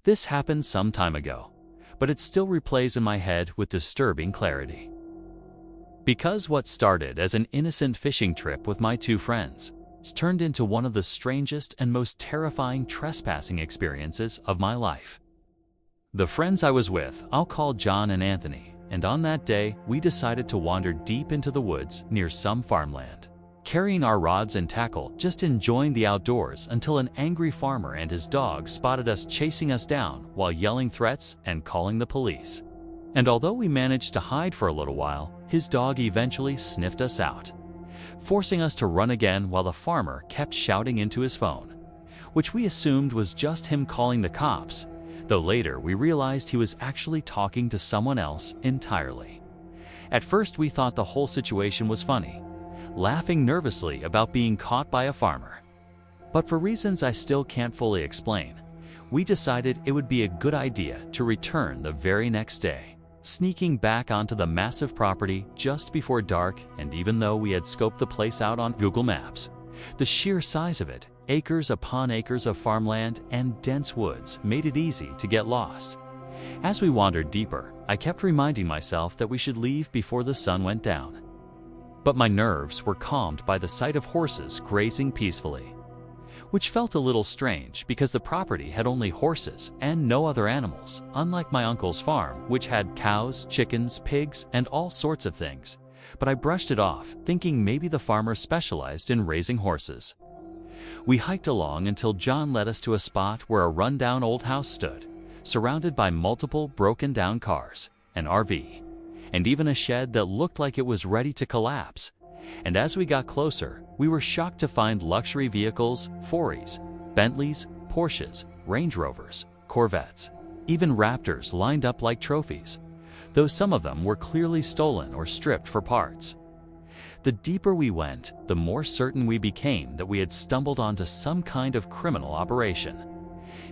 This happened some time ago, but it still replays in my head with disturbing clarity. Because what started as an innocent fishing trip with my two friends turned into one of the strangest and most terrifying trespassing experiences of my life. The friends I was with, I'll call John and Anthony, and on that day, we decided to wander deep into the woods near some farmland, carrying our rods and tackle, just enjoying the outdoors until an angry farmer and his dog spotted us chasing us down while yelling threats and calling the police. And although we managed to hide for a little while, his dog eventually sniffed us out, forcing us to run again while the farmer kept shouting into his phone, which we assumed was just him calling the cops, though later we realized he was actually talking to someone else entirely. At first we thought the whole situation was funny, laughing nervously about being caught by a farmer. But for reasons I still can't fully explain, we decided it would be a good idea to return the very next day, sneaking back onto the massive property just before dark. And even though we had scoped the place out on Google Maps, the sheer size of it, acres upon acres of farmland and dense woods, made it easy to get lost. As we wandered deeper, I kept reminding myself that we should leave before the sun went down. But my nerves were calmed by the sight of horses grazing peacefully, which felt a little strange because the property had only horses and no other animals, unlike my uncle's farm, which had cows, chickens, pigs, and all sorts of things. But I brushed it off, thinking maybe the farmer specialized in raising horses. We hiked along until John led us to a spot where a rundown old house stood, surrounded by multiple broken-down cars, an RV, and even a shed that looked like it was ready to collapse. And as we got closer, we were shocked to find luxury vehicles, Forries, Bentleys, Porsches, Range Rovers, Corvettes, even Raptors lined up like trophies, though some of them were clearly stolen or stripped for parts. The deeper we went, the more certain we became that we had stumbled onto some kind of criminal operation.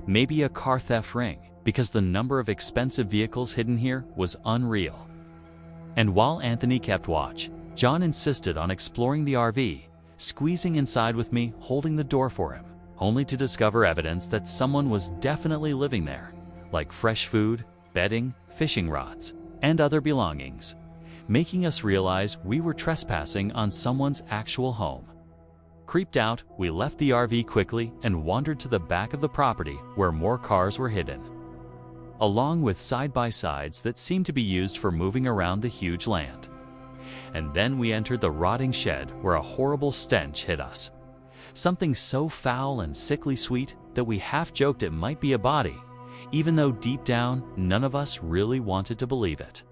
Maybe a car theft ring, because the number of expensive vehicles hidden here was unreal. And while Anthony kept watch, John insisted on exploring the RV, squeezing inside with me, holding the door for him, only to discover evidence that someone was definitely living there, like fresh food, bedding, fishing rods, and other belongings, making us realize we were trespassing on someone's actual home. Creeped out, we left the RV quickly and wandered to the back of the property where more cars were hidden, along with side-by-sides that seemed to be used for moving around the huge land. And then we entered the rotting shed where a horrible stench hit us. Something so foul and sickly sweet that we half joked it might be a body, even though deep down, none of us really wanted to believe it.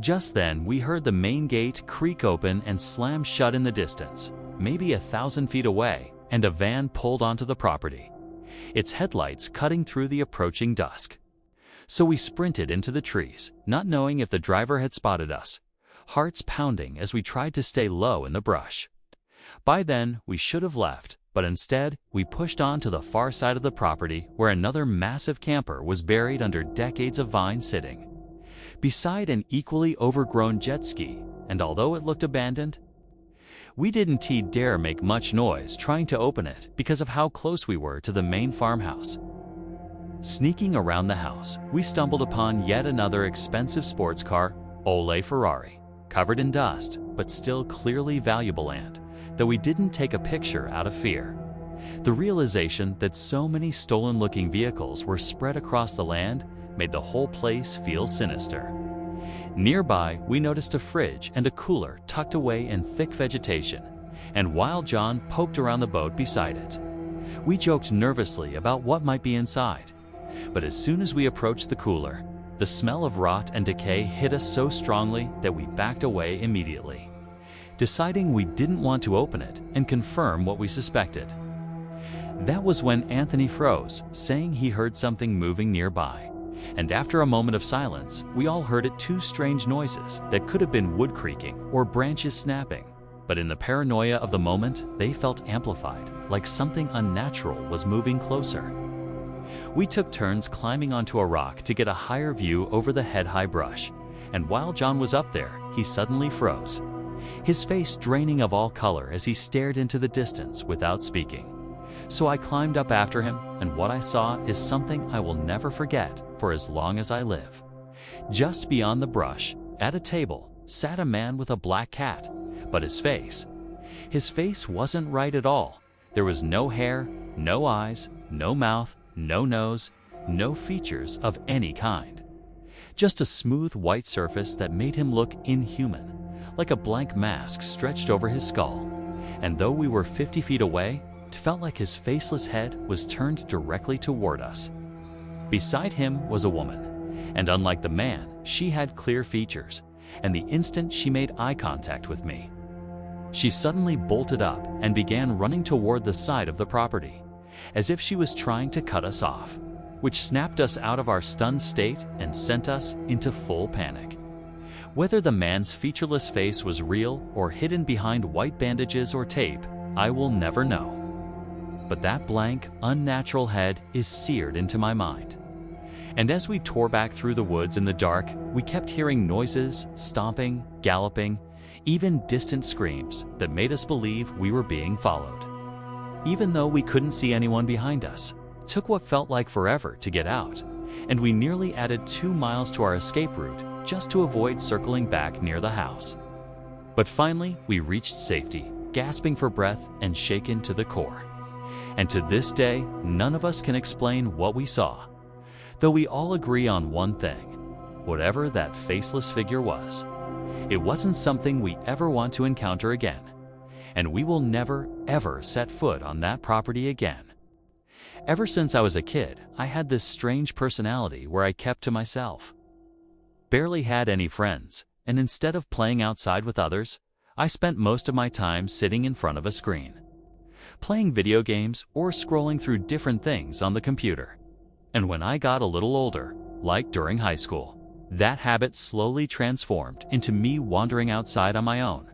Just then, we heard the main gate creak open and slam shut in the distance, maybe 1,000 feet away, and a van pulled onto the property, its headlights cutting through the approaching dusk. So we sprinted into the trees, not knowing if the driver had spotted us, hearts pounding as we tried to stay low in the brush. By then, we should have left, but instead, we pushed on to the far side of the property where another massive camper was buried under decades of vine sitting, beside an equally overgrown jet ski, and although it looked abandoned, we didn't dare make much noise trying to open it because of how close we were to the main farmhouse. Sneaking around the house, we stumbled upon yet another expensive sports car, Ole Ferrari, covered in dust, but still clearly valuable, and, though we didn't take a picture out of fear, the realization that so many stolen-looking vehicles were spread across the land made the whole place feel sinister. Nearby, we noticed a fridge and a cooler tucked away in thick vegetation, and while John poked around the boat beside it, we joked nervously about what might be inside. But as soon as we approached the cooler, the smell of rot and decay hit us so strongly that we backed away immediately, deciding we didn't want to open it and confirm what we suspected. That was when Anthony froze, saying he heard something moving nearby. And after a moment of silence, we all heard it, two strange noises that could have been wood creaking or branches snapping. But in the paranoia of the moment, they felt amplified, like something unnatural was moving closer. We took turns climbing onto a rock to get a higher view over the head-high brush, and while John was up there, he suddenly froze, his face draining of all color as he stared into the distance without speaking. So I climbed up after him, and what I saw is something I will never forget for as long as I live. Just beyond the brush, at a table, sat a man with a black cat, but his face wasn't right at all. There was no hair, no eyes, no mouth, no nose, no features of any kind. Just a smooth white surface that made him look inhuman, like a blank mask stretched over his skull. And though we were 50 feet away, it felt like his faceless head was turned directly toward us. Beside him was a woman, and unlike the man, she had clear features, and the instant she made eye contact with me, she suddenly bolted up and began running toward the side of the property, as if she was trying to cut us off, which snapped us out of our stunned state and sent us into full panic. Whether the man's featureless face was real or hidden behind white bandages or tape, I will never know. But that blank, unnatural head is seared into my mind. And as we tore back through the woods in the dark, we kept hearing noises, stomping, galloping, even distant screams that made us believe we were being followed. Even though we couldn't see anyone behind us, it took what felt like forever to get out, and we nearly added 2 miles to our escape route just to avoid circling back near the house. But finally, we reached safety, gasping for breath and shaken to the core. And to this day, none of us can explain what we saw, though we all agree on one thing: whatever that faceless figure was, it wasn't something we ever want to encounter again, and we will never, ever set foot on that property again. Ever since I was a kid, I had this strange personality where I kept to myself. Barely had any friends, and instead of playing outside with others, I spent most of my time sitting in front of a screen, playing video games or scrolling through different things on the computer. And when I got a little older, like during high school, that habit slowly transformed into me wandering outside on my own,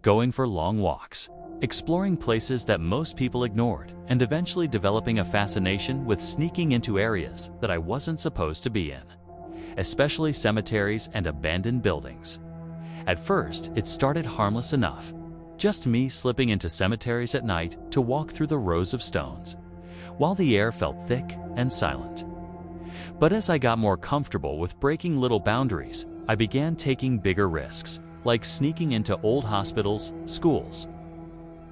going for long walks, exploring places that most people ignored, and eventually developing a fascination with sneaking into areas that I wasn't supposed to be in, especially cemeteries and abandoned buildings. At first, it started harmless enough, just me slipping into cemeteries at night to walk through the rows of stones, while the air felt thick and silent. But as I got more comfortable with breaking little boundaries, I began taking bigger risks, like sneaking into old hospitals, schools,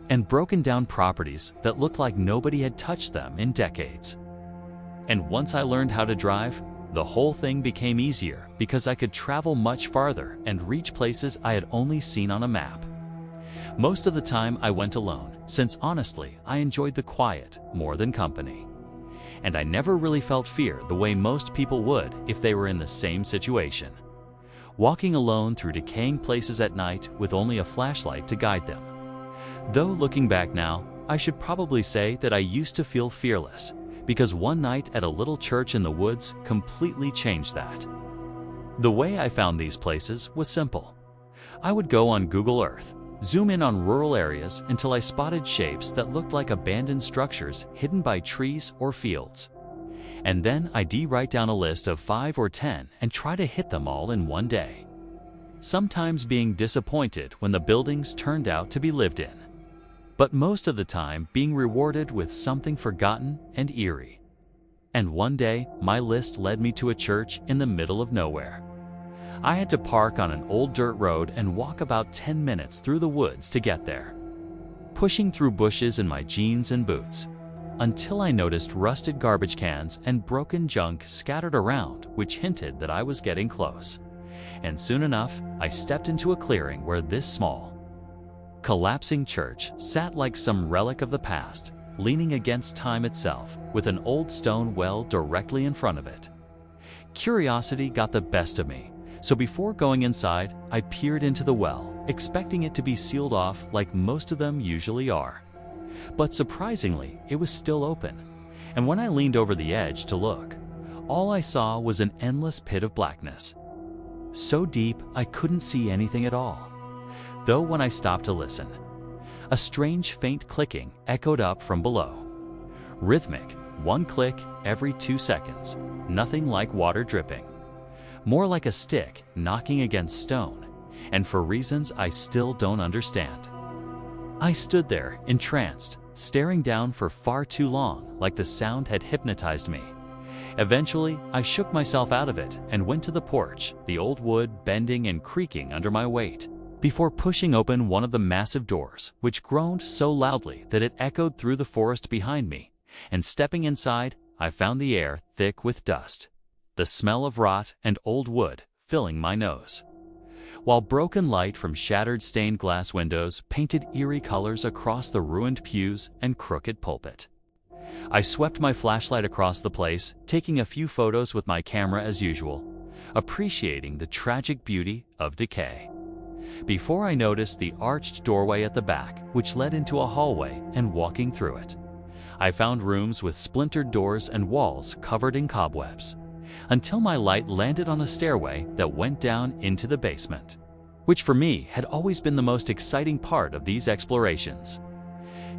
and broken down properties that looked like nobody had touched them in decades. And once I learned how to drive, the whole thing became easier because I could travel much farther and reach places I had only seen on a map. Most of the time I went alone, since honestly, I enjoyed the quiet more than company. And I never really felt fear the way most people would if they were in the same situation, walking alone through decaying places at night with only a flashlight to guide them. Though looking back now, I should probably say that I used to feel fearless, because one night at a little church in the woods completely changed that. The way I found these places was simple. I would go on Google Earth, zoom in on rural areas until I spotted shapes that looked like abandoned structures hidden by trees or fields. And then I'd write down a list of 5 or 10 and try to hit them all in one day, sometimes being disappointed when the buildings turned out to be lived in, but most of the time being rewarded with something forgotten and eerie. And one day, my list led me to a church in the middle of nowhere. I had to park on an old dirt road and walk about 10 minutes through the woods to get there, pushing through bushes in my jeans and boots, until I noticed rusted garbage cans and broken junk scattered around, which hinted that I was getting close. And soon enough, I stepped into a clearing where this small, collapsing church sat like some relic of the past, leaning against time itself, with an old stone well directly in front of it. Curiosity got the best of me, so before going inside, I peered into the well, expecting it to be sealed off like most of them usually are. But surprisingly, it was still open, and when I leaned over the edge to look, all I saw was an endless pit of blackness, so deep I couldn't see anything at all. Though when I stopped to listen, a strange faint clicking echoed up from below. Rhythmic, one click every 2 seconds, nothing like water dripping. More like a stick knocking against stone, and for reasons I still don't understand. I stood there, entranced, staring down for far too long, like the sound had hypnotized me. Eventually, I shook myself out of it and went to the porch, the old wood bending and creaking under my weight, before pushing open one of the massive doors, which groaned so loudly that it echoed through the forest behind me, and stepping inside, I found the air thick with dust, the smell of rot and old wood filling my nose, while broken light from shattered stained glass windows painted eerie colors across the ruined pews and crooked pulpit. I swept my flashlight across the place, taking a few photos with my camera as usual, appreciating the tragic beauty of decay, before I noticed the arched doorway at the back, which led into a hallway, and walking through it, I found rooms with splintered doors and walls covered in cobwebs, until my light landed on a stairway that went down into the basement, which for me had always been the most exciting part of these explorations.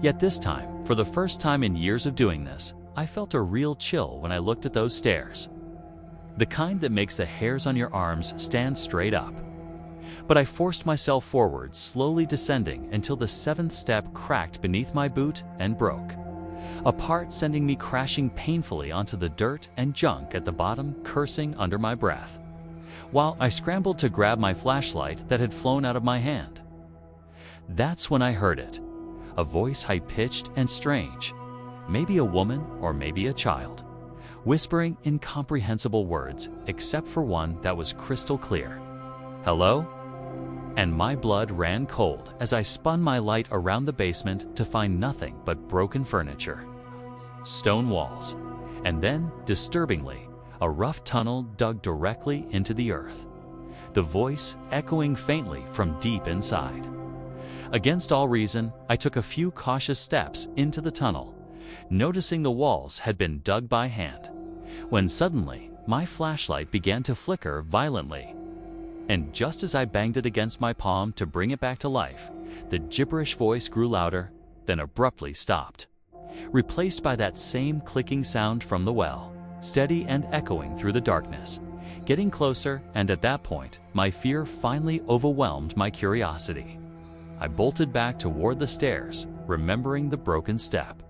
Yet this time, for the first time in years of doing this, I felt a real chill when I looked at those stairs. The kind that makes the hairs on your arms stand straight up. But I forced myself forward, slowly descending until the 7th step cracked beneath my boot and broke, apart, sending me crashing painfully onto the dirt and junk at the bottom, cursing under my breath, while I scrambled to grab my flashlight that had flown out of my hand. That's when I heard it. A voice high-pitched and strange, maybe a woman or maybe a child, whispering incomprehensible words except for one that was crystal clear. "Hello?" And my blood ran cold as I spun my light around the basement to find nothing but broken furniture, stone walls, and then, disturbingly, a rough tunnel dug directly into the earth, the voice echoing faintly from deep inside. Against all reason, I took a few cautious steps into the tunnel, noticing the walls had been dug by hand, when suddenly my flashlight began to flicker violently. And just as I banged it against my palm to bring it back to life, the gibberish voice grew louder, then abruptly stopped, replaced by that same clicking sound from the well, steady and echoing through the darkness, getting closer, and at that point, my fear finally overwhelmed my curiosity. I bolted back toward the stairs, remembering the broken step.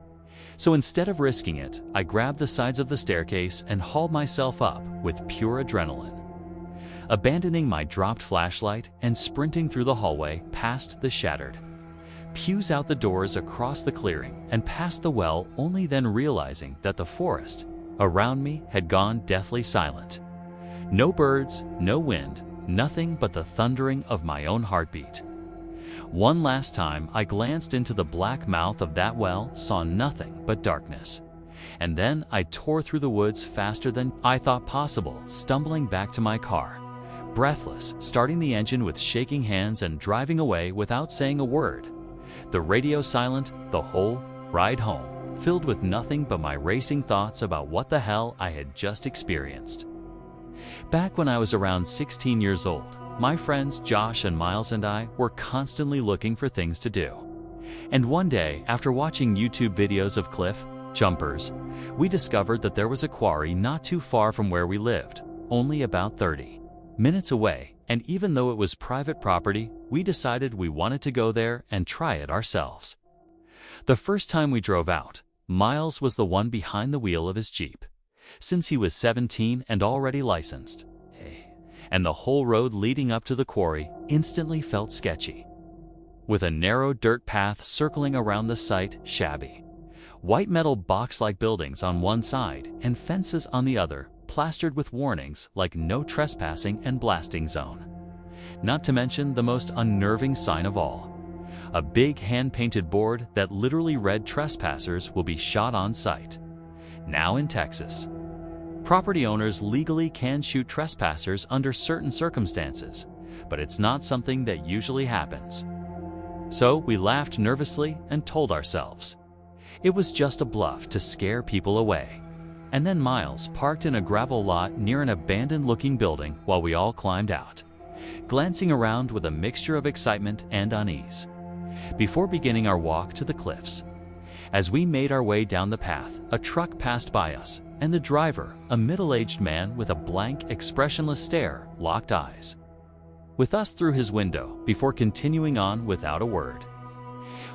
So instead of risking it, I grabbed the sides of the staircase and hauled myself up with pure adrenaline, abandoning my dropped flashlight and sprinting through the hallway past the shattered pews, out the doors, across the clearing, and past the well, only then realizing that the forest around me had gone deathly silent. No birds, no wind, nothing but the thundering of my own heartbeat. One last time I glanced into the black mouth of that well, saw nothing but darkness. And then I tore through the woods faster than I thought possible, stumbling back to my car, breathless, starting the engine with shaking hands and driving away without saying a word. The radio silent, the whole ride home filled with nothing but my racing thoughts about what the hell I had just experienced. Back when I was around 16 years old, my friends Josh and Miles and I were constantly looking for things to do. And one day, after watching YouTube videos of cliff jumpers, we discovered that there was a quarry not too far from where we lived, only about 30 minutes away, and even though it was private property, we decided we wanted to go there and try it ourselves. The first time we drove out, Miles was the one behind the wheel of his Jeep, since he was 17 and already licensed, and the whole road leading up to the quarry instantly felt sketchy, with a narrow dirt path circling around the site, shabby white metal box-like buildings on one side and fences on the other, plastered with warnings like no trespassing and blasting zone. Not to mention the most unnerving sign of all, a big hand-painted board that literally read "Trespassers will be shot on sight." Now in Texas, property owners legally can shoot trespassers under certain circumstances, but it's not something that usually happens. So we laughed nervously and told ourselves it was just a bluff to scare people away. And then Miles parked in a gravel lot near an abandoned-looking building while we all climbed out, glancing around with a mixture of excitement and unease, before beginning our walk to the cliffs. As we made our way down the path, a truck passed by us, and the driver, a middle-aged man with a blank, expressionless stare, locked eyes with us through his window before continuing on without a word.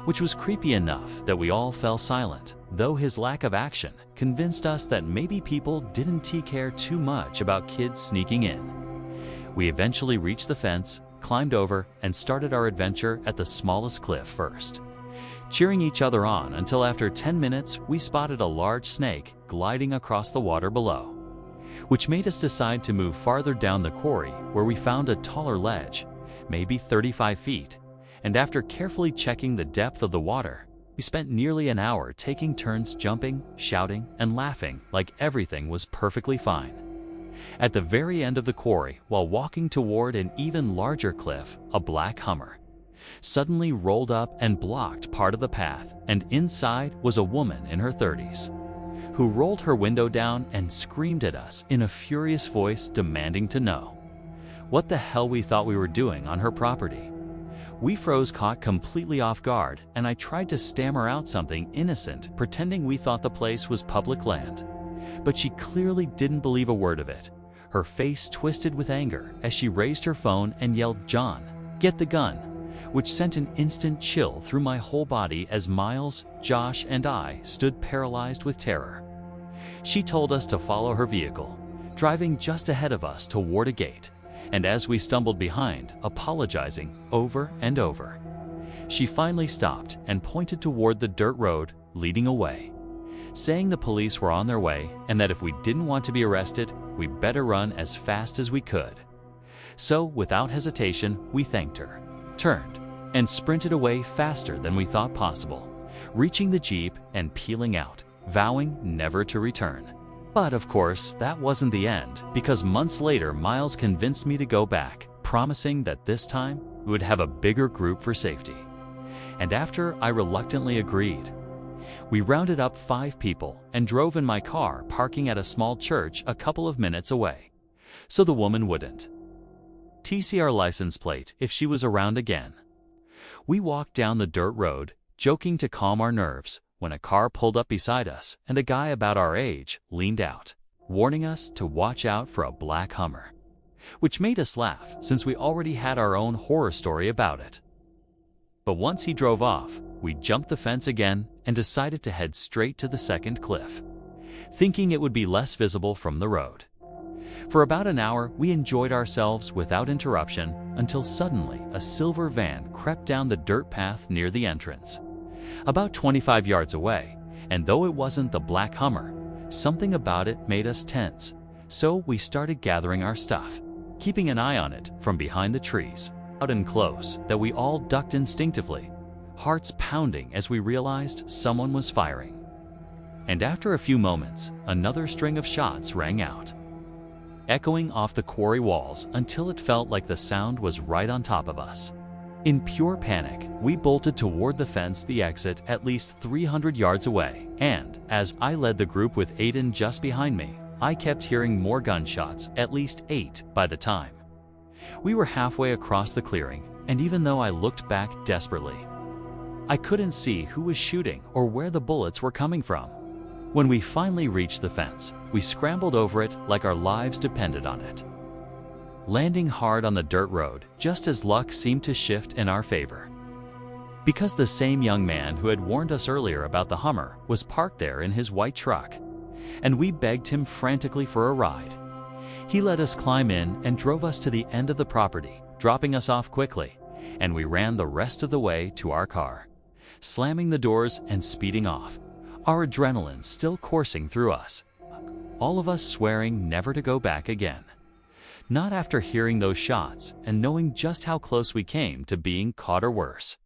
which was creepy enough that we all fell silent, though his lack of action convinced us that maybe people didn't care too much about kids sneaking in. We eventually reached the fence, climbed over, and started our adventure at the smallest cliff first, cheering each other on until after 10 minutes we spotted a large snake gliding across the water below, which made us decide to move farther down the quarry, where we found a taller ledge, maybe 35 feet, and after carefully checking the depth of the water, we spent nearly an hour taking turns jumping, shouting, and laughing like everything was perfectly fine. At the very end of the quarry, while walking toward an even larger cliff, a black Hummer suddenly rolled up and blocked part of the path, and inside was a woman in her 30s, who rolled her window down and screamed at us in a furious voice, demanding to know what the hell we thought we were doing on her property. We froze, caught completely off guard, and I tried to stammer out something innocent, pretending we thought the place was public land. But she clearly didn't believe a word of it. Her face twisted with anger as she raised her phone and yelled, "John, get the gun," which sent an instant chill through my whole body as Miles, Josh, and I stood paralyzed with terror. She told us to follow her vehicle, driving just ahead of us toward a gate, and as we stumbled behind, apologizing over and over, she finally stopped and pointed toward the dirt road leading away, saying the police were on their way and that if we didn't want to be arrested, we better run as fast as we could. So, without hesitation, we thanked her, turned, and sprinted away faster than we thought possible, reaching the Jeep and peeling out, vowing never to return. But of course, that wasn't the end, because months later Miles convinced me to go back, promising that this time we would have a bigger group for safety. And after I reluctantly agreed, we rounded up 5 people and drove in my car, parking at a small church a couple of minutes away, so the woman wouldn't TC our license plate if she was around again. We walked down the dirt road, joking to calm our nerves, when a car pulled up beside us and a guy about our age leaned out, warning us to watch out for a black Hummer, which made us laugh since we already had our own horror story about it. But once he drove off, we jumped the fence again and decided to head straight to the second cliff, thinking it would be less visible from the road. For about an hour, we enjoyed ourselves without interruption until suddenly a silver van crept down the dirt path near the entrance, about 25 yards away, and though it wasn't the black Hummer, something about it made us tense, so we started gathering our stuff, keeping an eye on it from behind the trees, out and close, that we all ducked instinctively, hearts pounding as we realized someone was firing. And after a few moments, another string of shots rang out, echoing off the quarry walls until it felt like the sound was right on top of us. In pure panic, we bolted toward the fence, the exit at least 300 yards away, and as I led the group with Aiden just behind me, I kept hearing more gunshots, at least 8 by the time. We were halfway across the clearing, and even though I looked back desperately, I couldn't see who was shooting or where the bullets were coming from. When we finally reached the fence, we scrambled over it like our lives depended on it, landing hard on the dirt road just as luck seemed to shift in our favor. Because the same young man who had warned us earlier about the Hummer was parked there in his white truck, and we begged him frantically for a ride. He let us climb in and drove us to the end of the property, dropping us off quickly, and we ran the rest of the way to our car, slamming the doors and speeding off, our adrenaline still coursing through us, all of us swearing never to go back again. Not after hearing those shots and knowing just how close we came to being caught or worse.